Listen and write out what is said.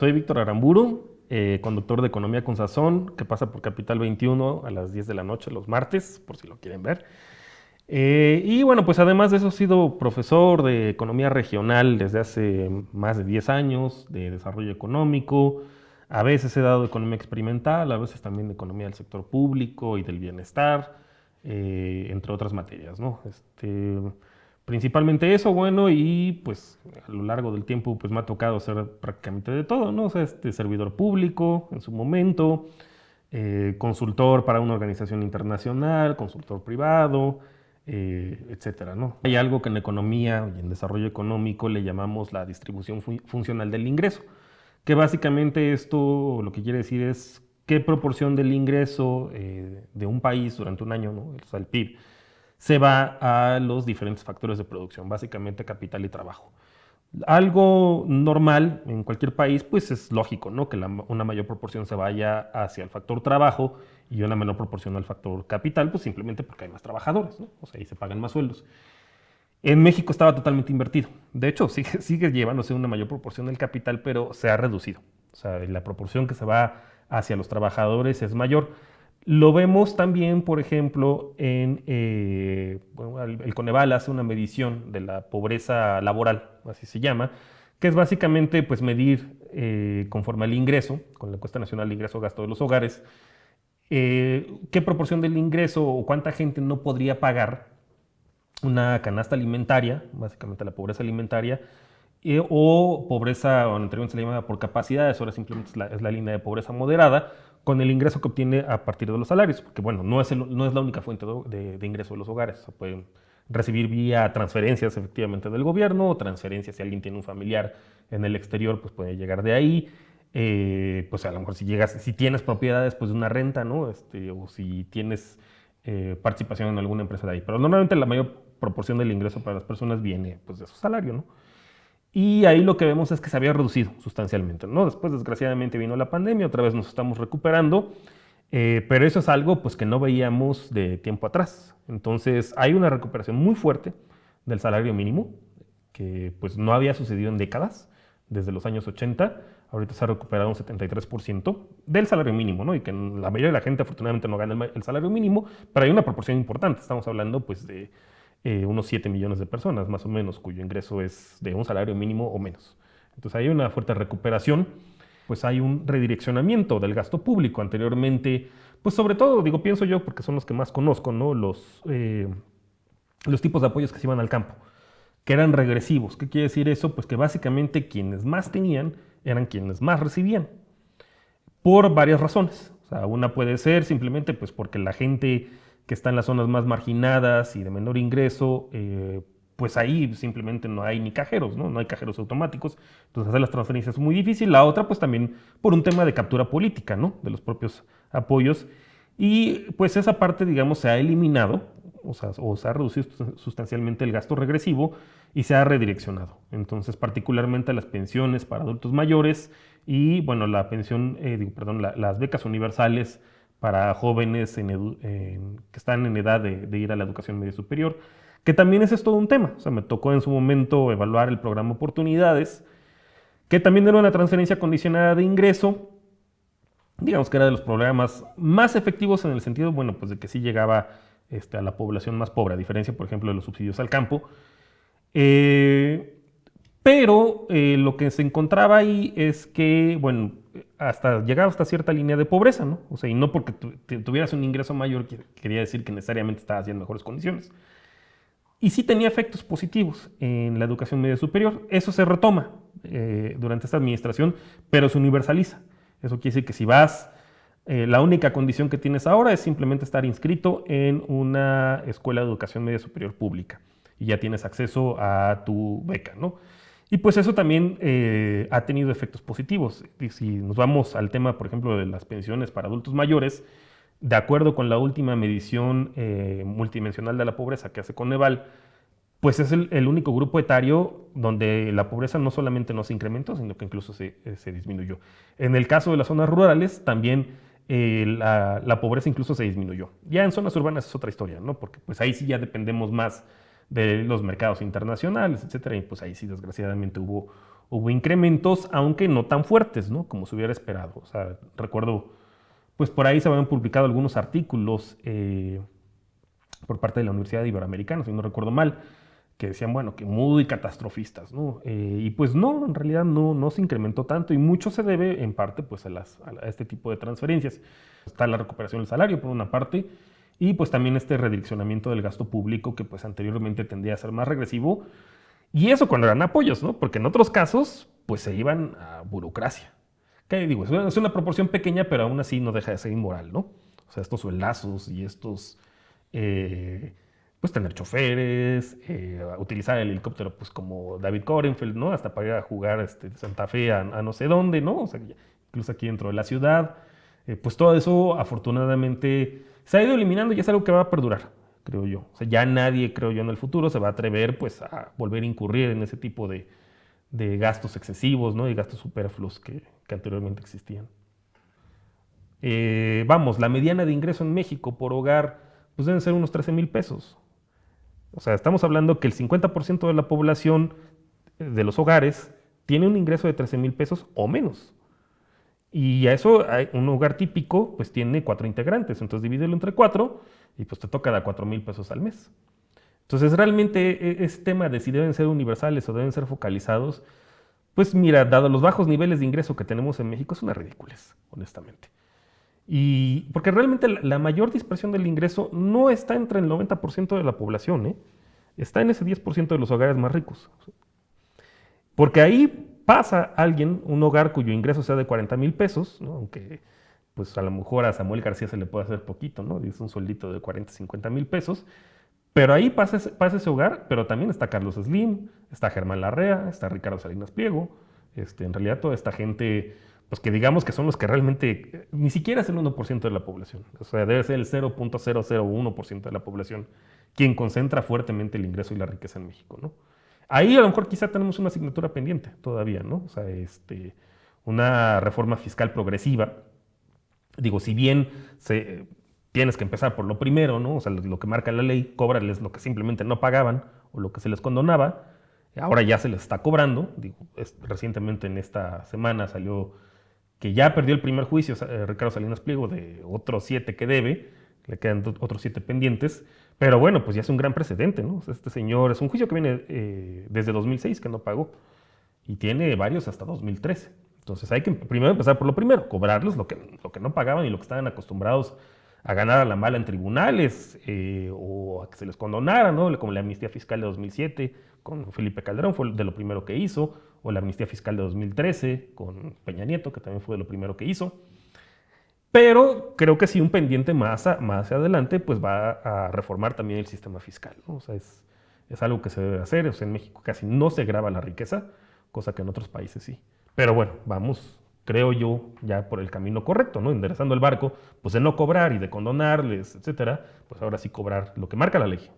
Soy Víctor Aramburu, conductor de Economía con Sazón, que pasa por Capital 21 a las 10 de la noche los martes, por si lo quieren ver. Y bueno, pues además de eso he sido profesor de economía regional desde hace más de 10 años, de desarrollo económico. A veces he dado economía experimental, a veces también economía del sector público y del bienestar, entre otras materias, ¿no? Principalmente eso, bueno, y pues a lo largo del tiempo pues me ha tocado hacer prácticamente de todo, ¿no? O sea, servidor público en su momento, consultor para una organización internacional, consultor privado, etcétera, ¿no? Hay algo que en economía y en desarrollo económico le llamamos la distribución funcional del ingreso, que básicamente esto lo que quiere decir es qué proporción del ingreso de un país durante un año, ¿no? O sea, el PIB, se va a los diferentes factores de producción, básicamente capital y trabajo. Algo normal en cualquier país, pues es lógico, ¿no? Que una mayor proporción se vaya hacia el factor trabajo y una menor proporción al factor capital, pues simplemente porque hay más trabajadores, ¿no? O sea, y se pagan más sueldos. En México estaba totalmente invertido. De hecho, sigue llevándose una mayor proporción del capital, pero se ha reducido. O sea, la proporción que se va hacia los trabajadores es mayor. Lo vemos también, por ejemplo, bueno, el Coneval hace una medición de la pobreza laboral, así se llama, que es básicamente pues, medir conforme al ingreso, con la encuesta nacional de ingreso-gasto de los hogares, qué proporción del ingreso o cuánta gente no podría pagar una canasta alimentaria, básicamente la pobreza alimentaria, o pobreza, o anteriormente se le llamaba por capacidades, ahora simplemente es la línea de pobreza moderada, con el ingreso que obtiene a partir de los salarios, porque bueno, no es la única fuente de ingreso de los hogares, se pueden recibir vía transferencias efectivamente del gobierno, o transferencias si alguien tiene un familiar en el exterior, pues puede llegar de ahí, pues a lo mejor si tienes propiedades, pues de una renta, ¿no? O si tienes participación en alguna empresa de ahí, pero normalmente la mayor proporción del ingreso para las personas viene pues de su salario, ¿no? Y ahí lo que vemos es que se había reducido sustancialmente, ¿no? Después, desgraciadamente, vino la pandemia, otra vez nos estamos recuperando, pero eso es algo pues, que no veíamos de tiempo atrás. Entonces, hay una recuperación muy fuerte del salario mínimo, que pues no había sucedido en décadas, desde los años 80. Ahorita se ha recuperado un 73% del salario mínimo, ¿no? Y que la mayoría de la gente afortunadamente no gana el salario mínimo, pero hay una proporción importante. Estamos hablando pues de unos 7 millones de personas, más o menos, cuyo ingreso es de un salario mínimo o menos. Entonces hay una fuerte recuperación, pues hay un redireccionamiento del gasto público. Anteriormente, pues sobre todo, digo, pienso yo, porque son los que más conozco, ¿no? Los tipos de apoyos que se iban al campo, que eran regresivos. ¿Qué quiere decir eso? Pues que básicamente quienes más tenían eran quienes más recibían, por varias razones. O sea, una puede ser simplemente pues porque la gente que está en las zonas más marginadas y de menor ingreso, pues ahí simplemente no hay ni cajeros, ¿no? No hay cajeros automáticos, entonces hacer las transferencias es muy difícil. La otra, pues también por un tema de captura política, ¿no? De los propios apoyos. Y pues esa parte, digamos, se ha eliminado, o se ha reducido sustancialmente el gasto regresivo y se ha redireccionado. Entonces, particularmente las pensiones para adultos mayores y, bueno, la pensión, perdón, las becas universales para jóvenes que están en edad de ir a la educación media superior, que también ese es todo un tema. O sea, me tocó en su momento evaluar el programa Oportunidades, que también era una transferencia condicionada de ingreso, digamos que era de los programas más efectivos en el sentido, bueno, pues de que sí llegaba a la población más pobre, a diferencia, por ejemplo, de los subsidios al campo. Pero lo que se encontraba ahí es que, bueno, llegaba hasta cierta línea de pobreza, ¿no? O sea, y no porque tuvieras un ingreso mayor quería decir que necesariamente estabas en mejores condiciones. Y sí tenía efectos positivos en la educación media superior. Eso se retoma durante esta administración, pero se universaliza. Eso quiere decir que si vas, la única condición que tienes ahora es simplemente estar inscrito en una escuela de educación media superior pública y ya tienes acceso a tu beca, ¿no? Y pues eso también ha tenido efectos positivos. Y si nos vamos al tema, por ejemplo, de las pensiones para adultos mayores, de acuerdo con la última medición multidimensional de la pobreza que hace Coneval, pues es el único grupo etario donde la pobreza no solamente no se incrementó, sino que incluso se disminuyó. En el caso de las zonas rurales, también la pobreza incluso se disminuyó. Ya en zonas urbanas es otra historia, ¿no? Porque pues ahí sí ya dependemos más de los mercados internacionales, etcétera, y pues ahí sí desgraciadamente hubo hubo incrementos, aunque no tan fuertes, ¿no? Como se hubiera esperado. O sea, recuerdo, pues por ahí se habían publicado algunos artículos por parte de la Universidad Iberoamericana, si no recuerdo mal, que decían, bueno, que muy catastrofistas, ¿no? Y pues no, en realidad no se incrementó tanto y mucho se debe en parte pues a este tipo de transferencias. Está la recuperación del salario por una parte y pues también este redireccionamiento del gasto público que pues anteriormente tendía a ser más regresivo y eso cuando eran apoyos, ¿no? Porque en otros casos pues se iban a burocracia. ¿Qué digo? Es una proporción pequeña pero aún así no deja de ser inmoral, ¿no? O sea, estos sueldazos y estos... pues tener choferes, utilizar el helicóptero pues como David Copperfield, ¿no? Hasta para ir a jugar Santa Fe a no sé dónde, ¿no? O sea, incluso aquí dentro de la ciudad. Pues todo eso afortunadamente se ha ido eliminando y es algo que va a perdurar, creo yo. O sea, ya nadie, creo yo, en el futuro se va a atrever pues a volver a incurrir en ese tipo de gastos excesivos, ¿no? Y gastos superfluos que anteriormente existían. Vamos, la mediana de ingreso en México por hogar pues deben ser unos 13,000 pesos. O sea, estamos hablando que el 50% de la población de los hogares tiene un ingreso de 13,000 pesos o menos. Y a eso un hogar típico pues tiene 4 integrantes, entonces divídelo entre 4 y pues te toca dar 4,000 pesos al mes. Entonces realmente ese tema de si deben ser universales o deben ser focalizados, pues mira, dado los bajos niveles de ingreso que tenemos en México, es una ridiculez, honestamente. Y porque realmente la mayor dispersión del ingreso no está entre el 90% de la población, ¿eh? Está en ese 10% de los hogares más ricos. Porque ahí pasa alguien, un hogar cuyo ingreso sea de 40,000 pesos, ¿no? Aunque pues a lo mejor a Samuel García se le puede hacer poquito, ¿no? Es un sueldito de 40, 50,000 pesos. Pero ahí pasa ese hogar, pero también está Carlos Slim, está Germán Larrea, está Ricardo Salinas Pliego. En realidad toda esta gente, pues que digamos que son los que realmente, ni siquiera es el 1% de la población. O sea, debe ser el 0,001% de la población quien concentra fuertemente el ingreso y la riqueza en México, ¿no? Ahí a lo mejor quizá tenemos una asignatura pendiente todavía, ¿no? O sea, una reforma fiscal progresiva. Digo, si bien tienes que empezar por lo primero, ¿no? O sea, lo que marca la ley, cóbrales lo que simplemente no pagaban o lo que se les condonaba. Ahora ya se les está cobrando. Digo, recientemente en esta semana salió que ya perdió el primer juicio Ricardo Salinas Pliego de otros 7 que debe. Le quedan otros 7 pendientes. Pero bueno, pues ya es un gran precedente, ¿no? O sea, este señor es un juicio que viene desde 2006 que no pagó y tiene varios hasta 2013. Entonces hay que primero empezar por lo primero, cobrarles lo que no pagaban y lo que estaban acostumbrados a ganar a la mala en tribunales o a que se les condonara, ¿no? Como la amnistía fiscal de 2007 con Felipe Calderón fue de lo primero que hizo, o la amnistía fiscal de 2013 con Peña Nieto, que también fue de lo primero que hizo. Pero creo que sí un pendiente más adelante pues va a reformar también el sistema fiscal, ¿no? O sea, es algo que se debe hacer. O sea, en México casi no se grava la riqueza, cosa que en otros países sí. Pero bueno, vamos, creo yo, ya por el camino correcto, ¿no? Enderezando el barco, pues de no cobrar y de condonarles, etcétera, pues ahora sí cobrar lo que marca la ley.